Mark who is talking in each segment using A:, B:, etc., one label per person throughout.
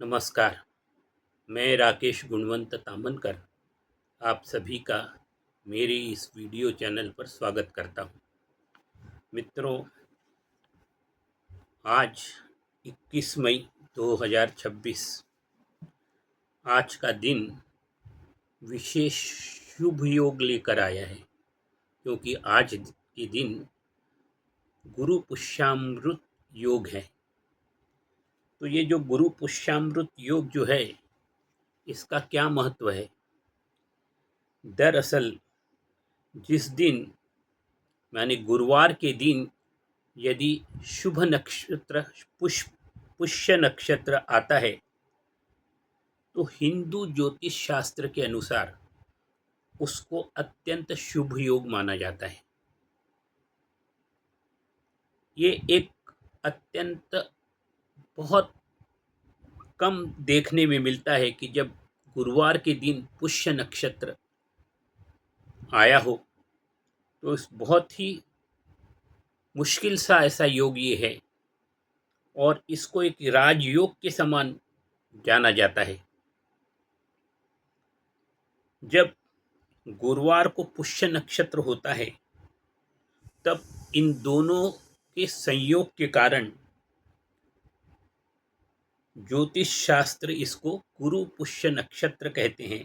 A: नमस्कार। मैं राकेश गुणवंत तामनकर आप सभी का मेरे इस वीडियो चैनल पर स्वागत करता हूं। मित्रों, आज 21 मई 2026 आज का दिन विशेष शुभ योग लेकर आया है, क्योंकि आज के दिन गुरु पुष्यामृत योग है। तो ये जो गुरु पुष्यामृत योग जो है, इसका क्या महत्व है? दरअसल जिस दिन यानी गुरुवार के दिन यदि शुभ नक्षत्र पुष्य नक्षत्र आता है तो हिंदू ज्योतिष शास्त्र के अनुसार उसको अत्यंत शुभ योग माना जाता है। ये एक अत्यंत बहुत कम देखने में मिलता है कि जब गुरुवार के दिन पुष्य नक्षत्र आया हो, तो इस बहुत ही मुश्किल सा ऐसा योग ये है और इसको एक राजयोग के समान जाना जाता है। जब गुरुवार को पुष्य नक्षत्र होता है तब इन दोनों के संयोग के कारण ज्योतिष शास्त्र इसको गुरु पुष्य नक्षत्र कहते हैं,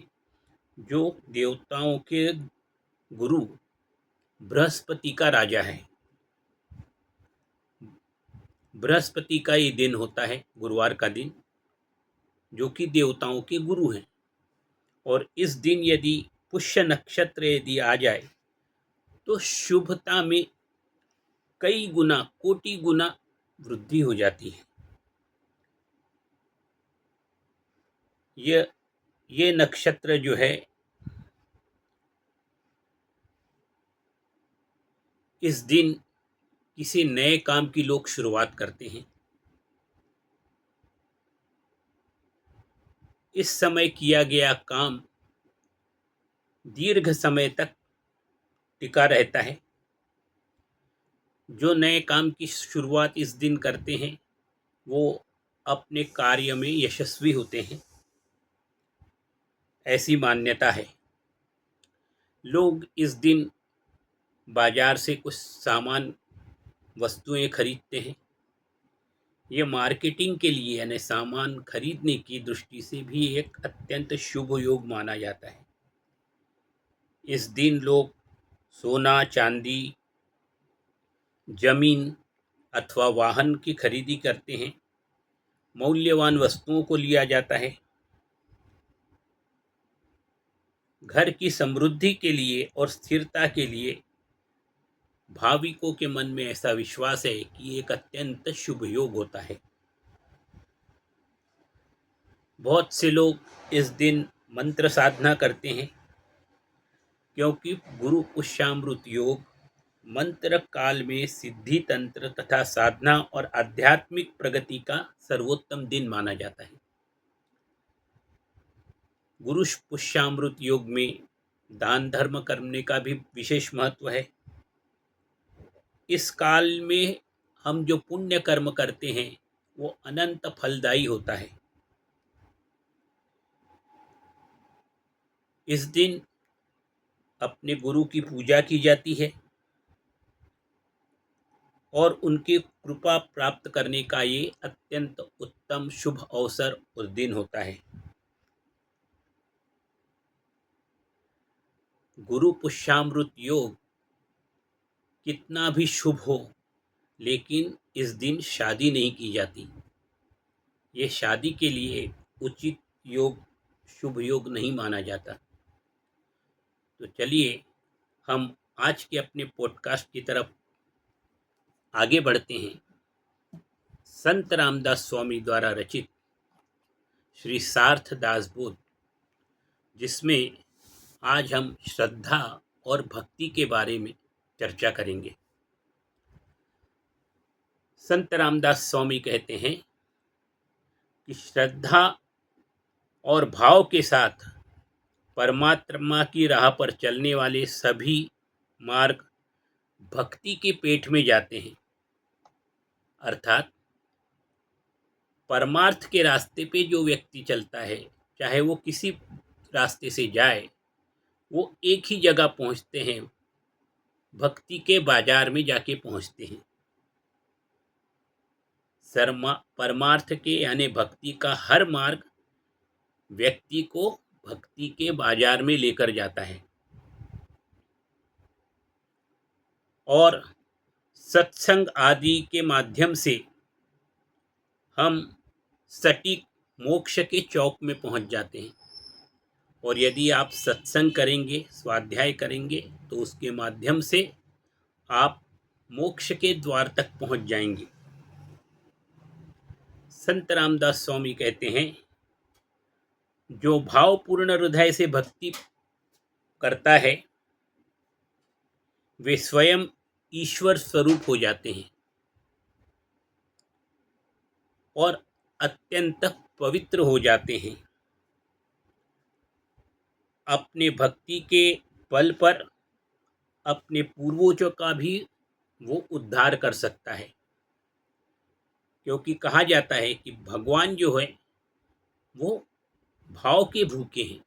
A: जो देवताओं के गुरु बृहस्पति का राजा है। बृहस्पति का ये दिन होता है गुरुवार का दिन, जो कि देवताओं के गुरु हैं। और इस दिन यदि पुष्य नक्षत्र यदि आ जाए तो शुभता में कई गुना कोटि गुना वृद्धि हो जाती है। ये नक्षत्र जो है, इस दिन किसी नए काम की लोग शुरुआत करते हैं। इस समय किया गया काम दीर्घ समय तक टिका रहता है। जो नए काम की शुरुआत इस दिन करते हैं वो अपने कार्य में यशस्वी होते हैं, ऐसी मान्यता है। लोग इस दिन बाजार से कुछ सामान वस्तुएं खरीदते हैं। ये मार्केटिंग के लिए यानी सामान खरीदने की दृष्टि से भी एक अत्यंत शुभ योग माना जाता है। इस दिन लोग सोना, चांदी, जमीन अथवा वाहन की खरीदी करते हैं। मूल्यवान वस्तुओं को लिया जाता है। घर की समृद्धि के लिए और स्थिरता के लिए भाविकों के मन में ऐसा विश्वास है कि एक अत्यंत शुभ योग होता है। बहुत से लोग इस दिन मंत्र साधना करते हैं, क्योंकि गुरु पुष्यामृत योग मंत्र काल में सिद्धि तंत्र तथा साधना और आध्यात्मिक प्रगति का सर्वोत्तम दिन माना जाता है। गुरु पुष्यामृत योग में दान धर्म करने का भी विशेष महत्व है। इस काल में हम जो पुण्य कर्म करते हैं वो अनंत फलदायी होता है। इस दिन अपने गुरु की पूजा की जाती है और उनकी कृपा प्राप्त करने का ये अत्यंत उत्तम शुभ अवसर उस दिन होता है। गुरु पुष्यामृत योग कितना भी शुभ हो, लेकिन इस दिन शादी नहीं की जाती। ये शादी के लिए उचित योग, शुभ योग नहीं माना जाता। तो चलिए हम आज के अपने पॉडकास्ट की तरफ आगे बढ़ते हैं। संत रामदास स्वामी द्वारा रचित श्री सार्थ दास बोध, जिसमें आज हम श्रद्धा और भक्ति के बारे में चर्चा करेंगे। संत रामदास स्वामी कहते हैं कि श्रद्धा और भाव के साथ परमात्मा की राह पर चलने वाले सभी मार्ग भक्ति के पेट में जाते हैं। अर्थात परमार्थ के रास्ते पे जो व्यक्ति चलता है, चाहे वो किसी रास्ते से जाए, वो एक ही जगह पहुंचते हैं, भक्ति के बाजार में जाके पहुंचते हैं। परमार्थ के यानी भक्ति का हर मार्ग व्यक्ति को भक्ति के बाजार में लेकर जाता है, और सत्संग आदि के माध्यम से हम सटीक मोक्ष के चौक में पहुंच जाते हैं। और यदि आप सत्संग करेंगे, स्वाध्याय करेंगे, तो उसके माध्यम से आप मोक्ष के द्वार तक पहुंच जाएंगे। संत रामदास स्वामी कहते हैं, जो भावपूर्ण हृदय से भक्ति करता है वे स्वयं ईश्वर स्वरूप हो जाते हैं और अत्यंत पवित्र हो जाते हैं। अपने भक्ति के बल पर अपने पूर्वजों का भी वो उद्धार कर सकता है, क्योंकि कहा जाता है कि भगवान जो है वो भाव के भूखे हैं।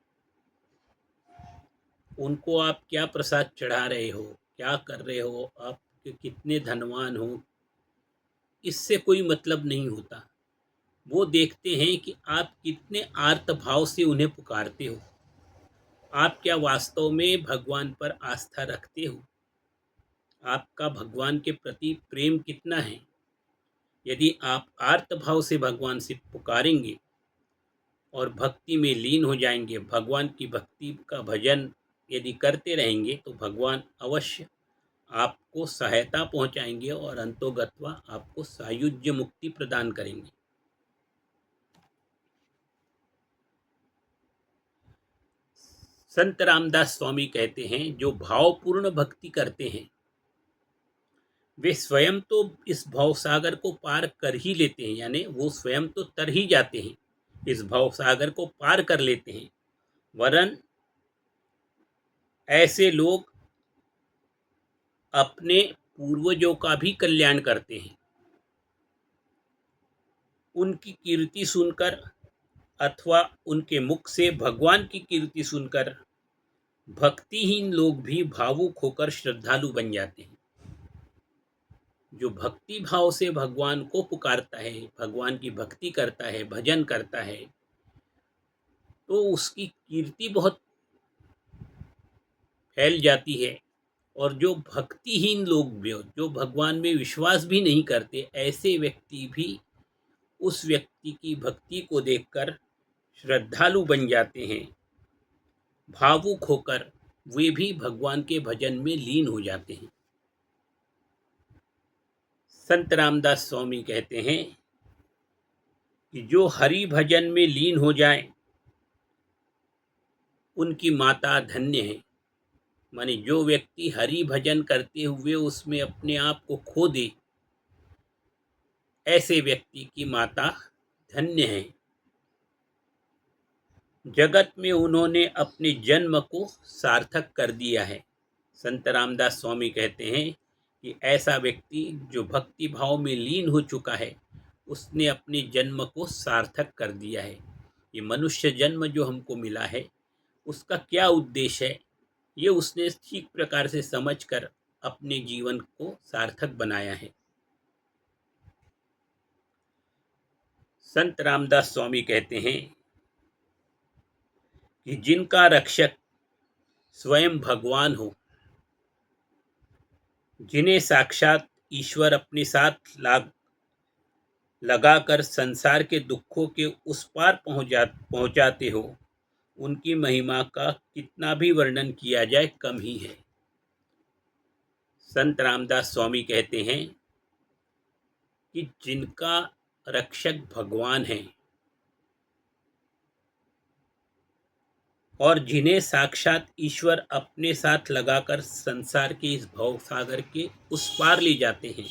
A: उनको आप क्या प्रसाद चढ़ा रहे हो, क्या कर रहे हो, आप कितने धनवान हो, इससे कोई मतलब नहीं होता। वो देखते हैं कि आप कितने आर्त भाव से उन्हें पुकारते हो, आप क्या वास्तव में भगवान पर आस्था रखते हो, आपका भगवान के प्रति प्रेम कितना है। यदि आप आर्त भाव से भगवान से पुकारेंगे और भक्ति में लीन हो जाएंगे, भगवान की भक्ति का भजन यदि करते रहेंगे, तो भगवान अवश्य आपको सहायता पहुंचाएंगे और अंतोगत्वा आपको सायुज्य मुक्ति प्रदान करेंगे। संत रामदास स्वामी कहते हैं, जो भावपूर्ण भक्ति करते हैं वे स्वयं तो इस भवसागर को पार कर ही लेते हैं, यानी वो स्वयं तो तर ही जाते हैं, इस भवसागर को पार कर लेते हैं, वरन ऐसे लोग अपने पूर्वजों का भी कल्याण करते हैं। उनकी कीर्ति सुनकर अथवा उनके मुख से भगवान की कीर्ति सुनकर भक्तिहीन लोग भी भावुक होकर श्रद्धालु बन जाते हैं। जो भक्ति भाव से भगवान को पुकारता है, भगवान की भक्ति करता है, भजन करता है, तो उसकी कीर्ति बहुत फैल जाती है। और जो भक्तिहीन लोग भी, जो भगवान में विश्वास भी नहीं करते, ऐसे व्यक्ति भी उस व्यक्ति की भक्ति को देखकर श्रद्धालु बन जाते हैं, भावुक होकर वे भी भगवान के भजन में लीन हो जाते हैं। संत रामदास स्वामी कहते हैं कि जो हरि भजन में लीन हो जाए उनकी माता धन्य है। माने जो व्यक्ति हरि भजन करते हुए उसमें अपने आप को खो दे, ऐसे व्यक्ति की माता धन्य है। जगत में उन्होंने अपने जन्म को सार्थक कर दिया है। संत रामदास स्वामी कहते हैं कि ऐसा व्यक्ति जो भक्ति भाव में लीन हो चुका है, उसने अपने जन्म को सार्थक कर दिया है। ये मनुष्य जन्म जो हमको मिला है, उसका क्या उद्देश्य है, ये उसने ठीक प्रकार से समझकर अपने जीवन को सार्थक बनाया है। संत रामदास स्वामी कहते हैं कि जिनका रक्षक स्वयं भगवान हो, जिन्हें साक्षात ईश्वर अपने साथ लगाकर संसार के दुखों के उस पार पहुंचाते हो, उनकी महिमा का कितना भी वर्णन किया जाए कम ही है। संत रामदास स्वामी कहते हैं कि जिनका रक्षक भगवान है और जिन्हें साक्षात ईश्वर अपने साथ लगाकर संसार के इस भव सागर के उस पार ले जाते हैं,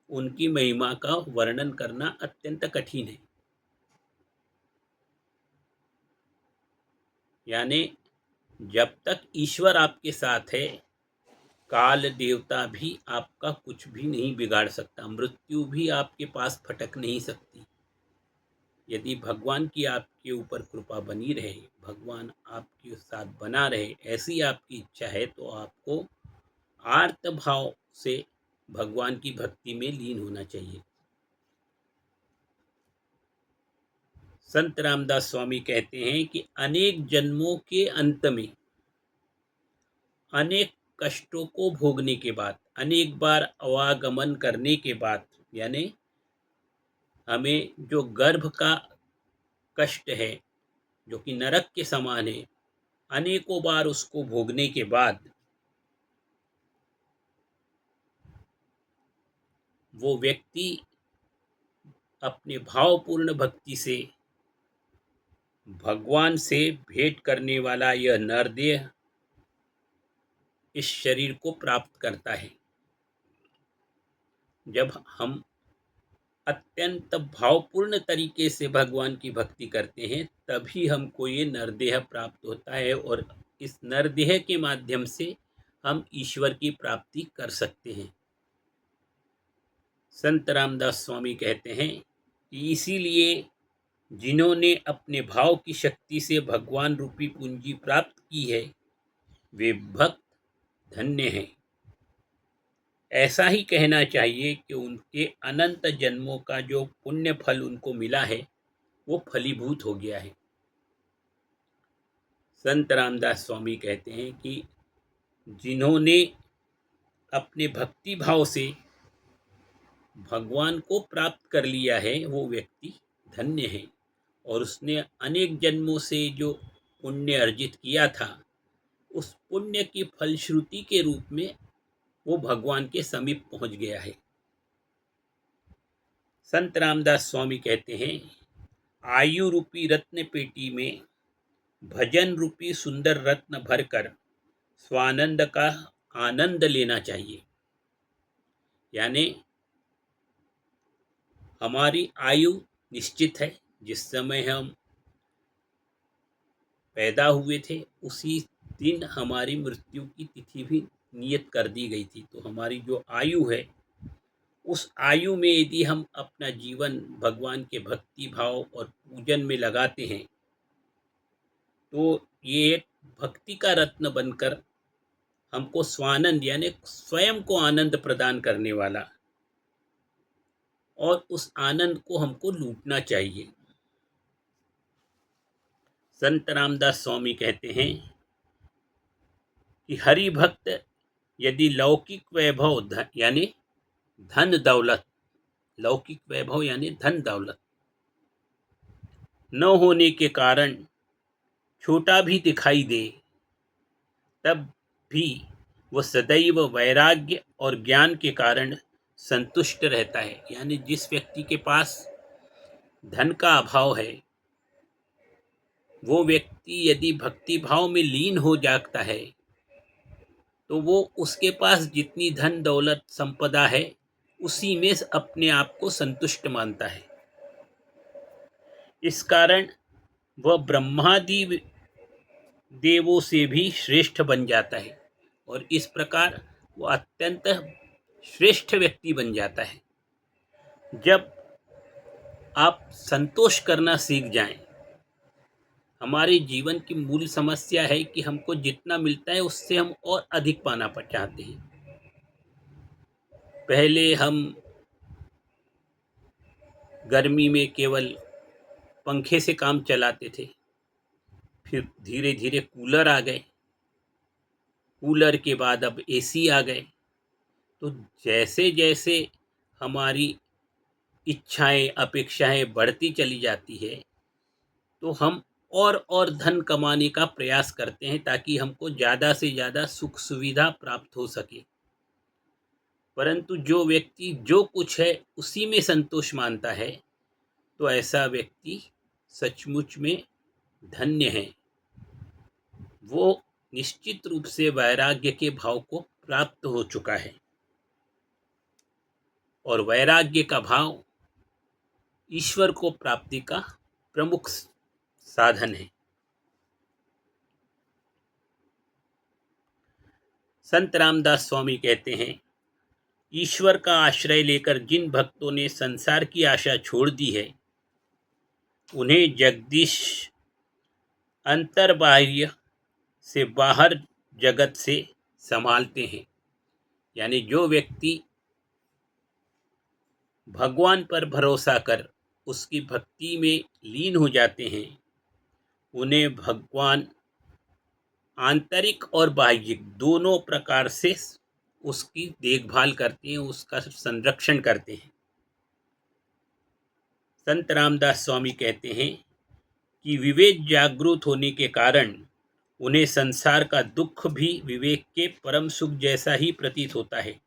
A: उनकी महिमा का वर्णन करना अत्यंत कठिन है। यानी जब तक ईश्वर आपके साथ है, काल देवता भी आपका कुछ भी नहीं बिगाड़ सकता, मृत्यु भी आपके पास फटक नहीं सकती। यदि भगवान की आपके ऊपर कृपा बनी रहे, भगवान आपके साथ बना रहे, ऐसी आपकी इच्छा है, तो आपको आर्त भाव से भगवान की भक्ति में लीन होना चाहिए। संत रामदास स्वामी कहते हैं कि अनेक जन्मों के अंत में, अनेक कष्टों को भोगने के बाद, अनेक बार अवागमन करने के बाद, यानी हमें जो गर्भ का कष्ट है, जो कि नरक के समान है, अनेकों बार उसको भोगने के बाद वो व्यक्ति अपने भावपूर्ण भक्ति से भगवान से भेंट करने वाला यह नरदेह इस शरीर को प्राप्त करता है। जब हम अत्यंत भावपूर्ण तरीके से भगवान की भक्ति करते हैं, तभी हमको ये नरदेह प्राप्त होता है, और इस नरदेह के माध्यम से हम ईश्वर की प्राप्ति कर सकते हैं। संत रामदास स्वामी कहते हैं कि इसीलिए जिन्होंने अपने भाव की शक्ति से भगवान रूपी पूंजी प्राप्त की है, वे भक्त धन्य हैं। ऐसा ही कहना चाहिए कि उनके अनंत जन्मों का जो पुण्य फल उनको मिला है, वो फलीभूत हो गया है। संत रामदास स्वामी कहते हैं कि जिन्होंने अपने भक्ति भाव से भगवान को प्राप्त कर लिया है, वो व्यक्ति धन्य है, और उसने अनेक जन्मों से जो पुण्य अर्जित किया था, उस पुण्य की फलश्रुति के रूप में वो भगवान के समीप पहुंच गया है। संत रामदास स्वामी कहते हैं, आयु रूपी रत्न पेटी में भजन रूपी सुंदर रत्न भरकर स्वानंद का आनंद लेना चाहिए। यानी हमारी आयु निश्चित है, जिस समय हम पैदा हुए थे उसी दिन हमारी मृत्यु की तिथि भी नियत कर दी गई थी। तो हमारी जो आयु है, उस आयु में यदि हम अपना जीवन भगवान के भक्ति भाव और पूजन में लगाते हैं, तो ये एक भक्ति का रत्न बनकर हमको स्वानंद यानी स्वयं को आनंद प्रदान करने वाला, और उस आनंद को हमको लूटना चाहिए। संत रामदास स्वामी कहते हैं कि हरि भक्त यदि लौकिक वैभव यानी धन दौलत, लौकिक वैभव यानी धन दौलत न होने के कारण छोटा भी दिखाई दे, तब भी वह सदैव वैराग्य और ज्ञान के कारण संतुष्ट रहता है। यानी जिस व्यक्ति के पास धन का अभाव है, वो व्यक्ति यदि भक्ति भाव में लीन हो जाता है, तो वो उसके पास जितनी धन दौलत संपदा है, उसी में अपने आप को संतुष्ट मानता है। इस कारण वह ब्रह्मादि देवों से भी श्रेष्ठ बन जाता है, और इस प्रकार वो अत्यंत श्रेष्ठ व्यक्ति बन जाता है। जब आप संतोष करना सीख जाएं, हमारे जीवन की मूल समस्या है कि हमको जितना मिलता है उससे हम और अधिक पाना चाहते हैं। पहले हम गर्मी में केवल पंखे से काम चलाते थे, फिर धीरे धीरे कूलर आ गए, कूलर के बाद अब एसी आ गए। तो जैसे जैसे हमारी इच्छाएं अपेक्षाएं बढ़ती चली जाती है, तो हम और धन कमाने का प्रयास करते हैं, ताकि हमको ज़्यादा से ज़्यादा सुख सुविधा प्राप्त हो सके। परंतु जो व्यक्ति जो कुछ है उसी में संतोष मानता है, तो ऐसा व्यक्ति सचमुच में धन्य है। वो निश्चित रूप से वैराग्य के भाव को प्राप्त हो चुका है, और वैराग्य का भाव ईश्वर को प्राप्ति का प्रमुख साधन है। संत रामदास स्वामी कहते हैं, ईश्वर का आश्रय लेकर जिन भक्तों ने संसार की आशा छोड़ दी है, उन्हें जगदीश अंतर्बाह्य से बाहर जगत से संभालते हैं। यानी जो व्यक्ति भगवान पर भरोसा कर उसकी भक्ति में लीन हो जाते हैं, उन्हें भगवान आंतरिक और बाह्य दोनों प्रकार से उसकी देखभाल करते हैं, उसका संरक्षण करते हैं। संत रामदास स्वामी कहते हैं कि विवेक जागृत होने के कारण उन्हें संसार का दुख भी विवेक के परम सुख जैसा ही प्रतीत होता है।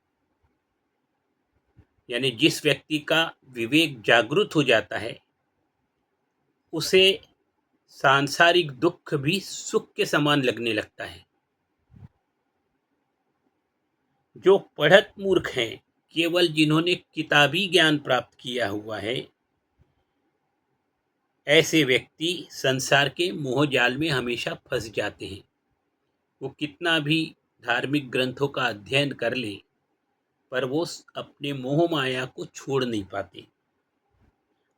A: यानी जिस व्यक्ति का विवेक जागृत हो जाता है, उसे सांसारिक दुख भी सुख के समान लगने लगता है। जो पढ़त मूर्ख हैं, केवल जिन्होंने किताबी ज्ञान प्राप्त किया हुआ है, ऐसे व्यक्ति संसार के मोह जाल में हमेशा फंस जाते हैं। वो कितना भी धार्मिक ग्रंथों का अध्ययन कर ले, पर वो अपने मोह माया को छोड़ नहीं पाते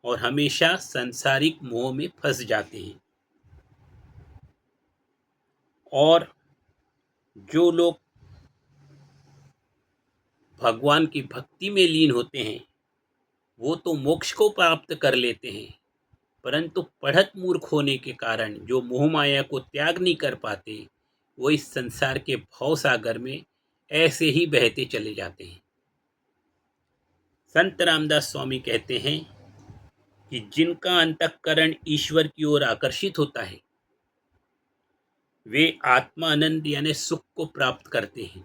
A: और हमेशा सांसारिक मोह में फंस जाते हैं। और जो लोग भगवान की भक्ति में लीन होते हैं, वो तो मोक्ष को प्राप्त कर लेते हैं, परंतु पढ़त मूर्ख होने के कारण जो मोह माया को त्याग नहीं कर पाते, वो इस संसार के भव सागर में ऐसे ही बहते चले जाते हैं। संत रामदास स्वामी कहते हैं कि जिनका अंतःकरण ईश्वर की ओर आकर्षित होता है, वे आत्मा आनंद यानी सुख को प्राप्त करते हैं।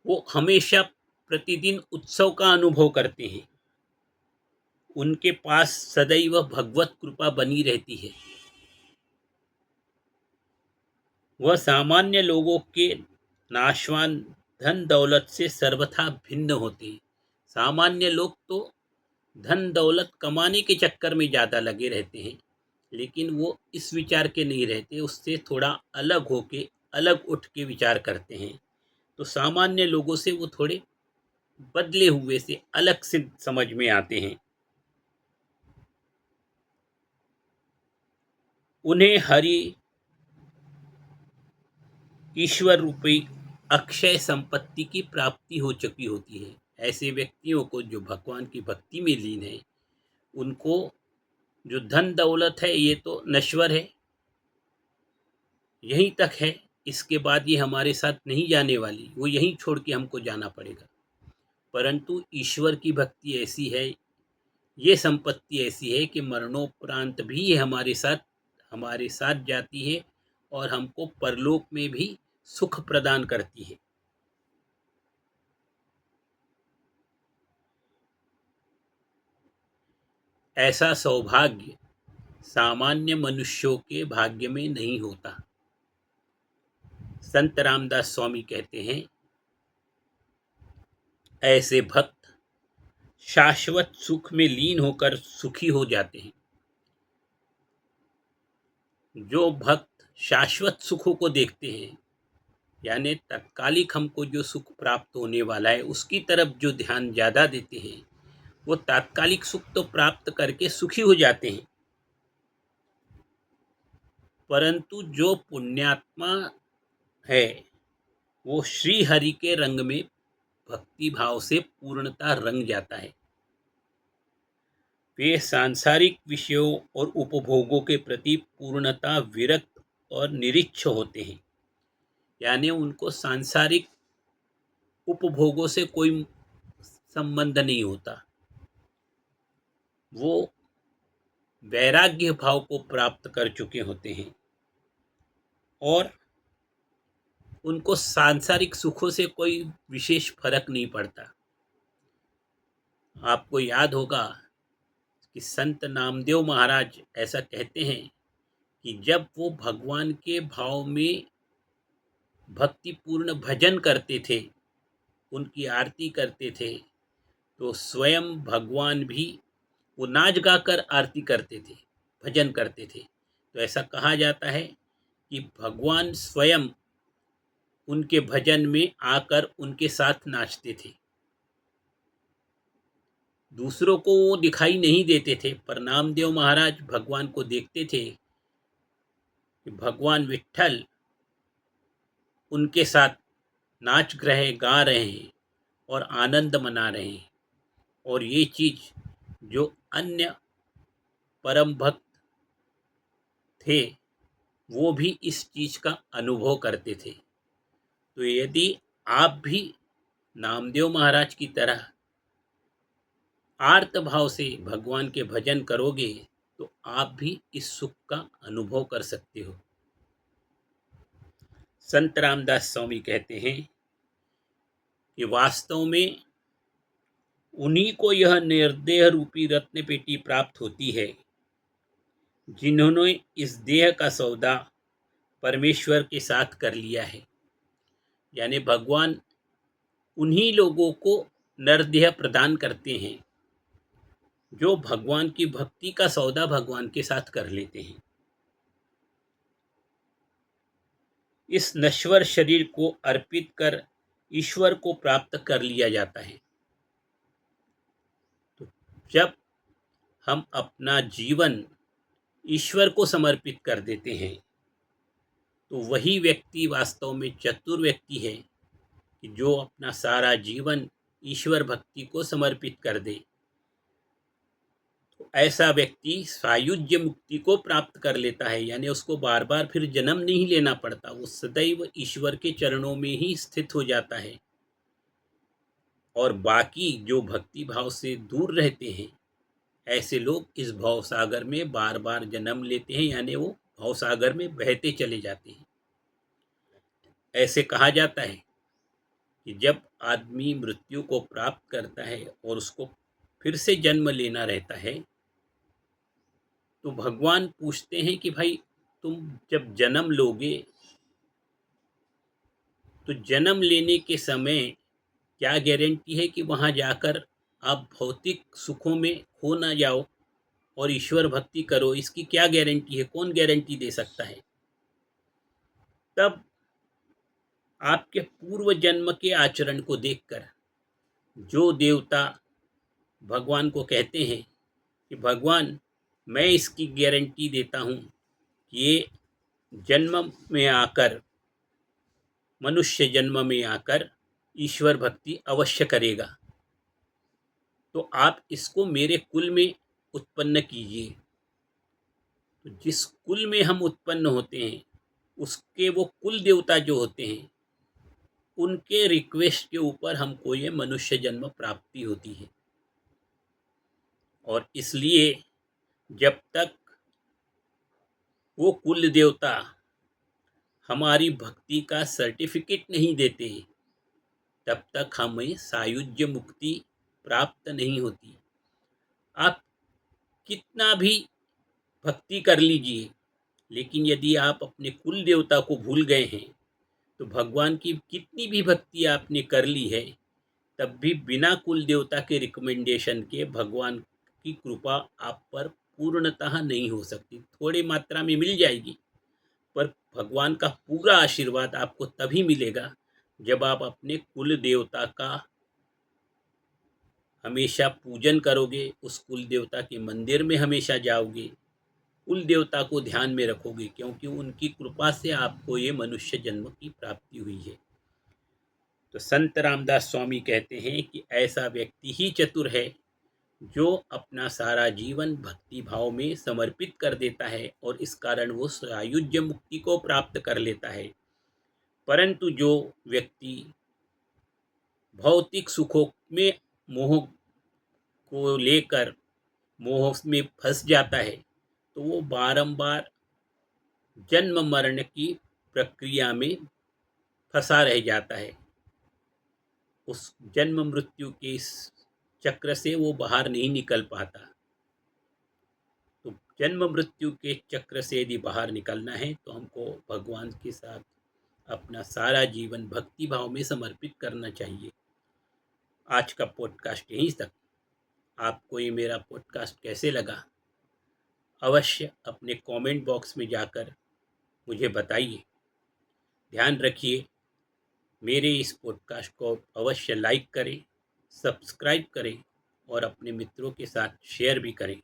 A: वो हमेशा प्रतिदिन उत्सव का अनुभव करते हैं। उनके पास सदैव भगवत कृपा बनी रहती है। वह सामान्य लोगों के नाशवान धन दौलत से सर्वथा भिन्न होते हैं। सामान्य लोग तो धन दौलत कमाने के चक्कर में ज़्यादा लगे रहते हैं, लेकिन वो इस विचार के नहीं रहते, उससे थोड़ा अलग होके अलग उठ के विचार करते हैं। तो सामान्य लोगों से वो थोड़े बदले हुए से अलग से समझ में आते हैं। उन्हें हरि ईश्वर रूपी अक्षय संपत्ति की प्राप्ति हो चुकी होती है। ऐसे व्यक्तियों को जो भगवान की भक्ति में लीन है, उनको जो धन दौलत है ये तो नश्वर है, यहीं तक है, इसके बाद ये हमारे साथ नहीं जाने वाली, वो यहीं छोड़ के हमको जाना पड़ेगा। परंतु ईश्वर की भक्ति ऐसी है, ये संपत्ति ऐसी है कि मरणोपरांत भी ये हमारे साथ जाती है और हमको परलोक में भी सुख प्रदान करती है। ऐसा सौभाग्य सामान्य मनुष्यों के भाग्य में नहीं होता। संत रामदास स्वामी कहते हैं, ऐसे भक्त शाश्वत सुख में लीन होकर सुखी हो जाते हैं। जो भक्त शाश्वत सुखों को देखते हैं, यानी तत्कालिक हमको जो सुख प्राप्त होने वाला है उसकी तरफ जो ध्यान ज़्यादा देते हैं, वो तात्कालिक सुख तो प्राप्त करके सुखी हो जाते हैं। परंतु जो पुण्यात्मा है, वो श्री हरि के रंग में भक्ति भाव से पूर्णता रंग जाता है। वे सांसारिक विषयों और उपभोगों के प्रति पूर्णता विरक्त और निरीक्ष होते हैं। यानी उनको सांसारिक उपभोगों से कोई संबंध नहीं होता। वो वैराग्य भाव को प्राप्त कर चुके होते हैं और उनको सांसारिक सुखों से कोई विशेष फर्क नहीं पड़ता। आपको याद होगा कि संत नामदेव महाराज ऐसा कहते हैं कि जब वो भगवान के भाव में भक्तिपूर्ण भजन करते थे, उनकी आरती करते थे, तो स्वयं भगवान भी वो नाच गाकर आरती करते थे, भजन करते थे। तो ऐसा कहा जाता है कि भगवान स्वयं उनके भजन में आकर उनके साथ नाचते थे। दूसरों को वो दिखाई नहीं देते थे, पर नामदेव महाराज भगवान को देखते थे कि भगवान विट्ठल उनके साथ नाच रहे, गा रहे हैं और आनंद मना रहे हैं। और ये चीज़ जो अन्य परम भक्त थे वो भी इस चीज़ का अनुभव करते थे। तो यदि आप भी नामदेव महाराज की तरह आर्त भाव से भगवान के भजन करोगे तो आप भी इस सुख का अनुभव कर सकते हो। संत रामदास स्वामी कहते हैं कि वास्तव में उन्हीं को यह निर्देह रूपी रत्न पेटी प्राप्त होती है जिन्होंने इस देह का सौदा परमेश्वर के साथ कर लिया है। यानी भगवान उन्हीं लोगों को नरदेह प्रदान करते हैं जो भगवान की भक्ति का सौदा भगवान के साथ कर लेते हैं। इस नश्वर शरीर को अर्पित कर ईश्वर को प्राप्त कर लिया जाता है। तो जब हम अपना जीवन ईश्वर को समर्पित कर देते हैं तो वही व्यक्ति वास्तव में चतुर व्यक्ति है कि जो अपना सारा जीवन ईश्वर भक्ति को समर्पित कर दे। तो ऐसा व्यक्ति सायुज्य मुक्ति को प्राप्त कर लेता है, यानी उसको बार बार फिर जन्म नहीं लेना पड़ता, वो सदैव ईश्वर के चरणों में ही स्थित हो जाता है। और बाकी जो भक्ति भाव से दूर रहते हैं ऐसे लोग इस भवसागर में बार बार जन्म लेते हैं, यानी वो भवसागर में बहते चले जाते हैं। ऐसे कहा जाता है कि जब आदमी मृत्यु को प्राप्त करता है और उसको फिर से जन्म लेना रहता है तो भगवान पूछते हैं कि भाई तुम जब जन्म लोगे तो जन्म लेने के समय क्या गारंटी है कि वहाँ जाकर आप भौतिक सुखों में खो ना जाओ और ईश्वर भक्ति करो, इसकी क्या गारंटी है, कौन गारंटी दे सकता है। तब आपके पूर्व जन्म के आचरण को देखकर जो देवता भगवान को कहते हैं कि भगवान मैं इसकी गारंटी देता हूँ कि ये जन्म में आकर, मनुष्य जन्म में आकर ईश्वर भक्ति अवश्य करेगा, तो आप इसको मेरे कुल में उत्पन्न कीजिए। तो जिस कुल में हम उत्पन्न होते हैं उसके वो कुल देवता जो होते हैं उनके रिक्वेस्ट के ऊपर हमको ये मनुष्य जन्म प्राप्ति होती है। और इसलिए जब तक वो कुल देवता हमारी भक्ति का सर्टिफिकेट नहीं देते तब तक हमें सायुज्य मुक्ति प्राप्त नहीं होती। आप कितना भी भक्ति कर लीजिए, लेकिन यदि आप अपने कुल देवता को भूल गए हैं तो भगवान की कितनी भी भक्ति आपने कर ली है तब भी बिना कुल देवता के रिकमेंडेशन के भगवान की कृपा आप पर पूर्णतः नहीं हो सकती। थोड़ी मात्रा में मिल जाएगी, पर भगवान का पूरा आशीर्वाद आपको तभी मिलेगा जब आप अपने कुल देवता का हमेशा पूजन करोगे, उस कुल देवता के मंदिर में हमेशा जाओगे, कुल देवता को ध्यान में रखोगे, क्योंकि उनकी कृपा से आपको ये मनुष्य जन्म की प्राप्ति हुई है। तो संत रामदास स्वामी कहते हैं कि ऐसा व्यक्ति ही चतुर है जो अपना सारा जीवन भक्ति भाव में समर्पित कर देता है और इस कारण वो सायुज्य मुक्ति को प्राप्त कर लेता है। परंतु जो व्यक्ति भौतिक सुखों में मोह को लेकर मोह में फंस जाता है तो वो बारंबार जन्म मरण की प्रक्रिया में फंसा रह जाता है। उस जन्म मृत्यु के इस चक्र से वो बाहर नहीं निकल पाता। तो जन्म मृत्यु के चक्र से यदि बाहर निकलना है तो हमको भगवान के साथ अपना सारा जीवन भक्ति भाव में समर्पित करना चाहिए। आज का पॉडकास्ट यहीं तक। आपको ये मेरा पॉडकास्ट कैसे लगा अवश्य अपने कमेंट बॉक्स में जाकर मुझे बताइए। ध्यान रखिए, मेरे इस पॉडकास्ट को अवश्य लाइक करें, सब्सक्राइब करें और अपने मित्रों के साथ शेयर भी करें।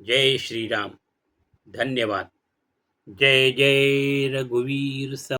A: जय श्री राम। धन्यवाद। जय जय रघुवीर।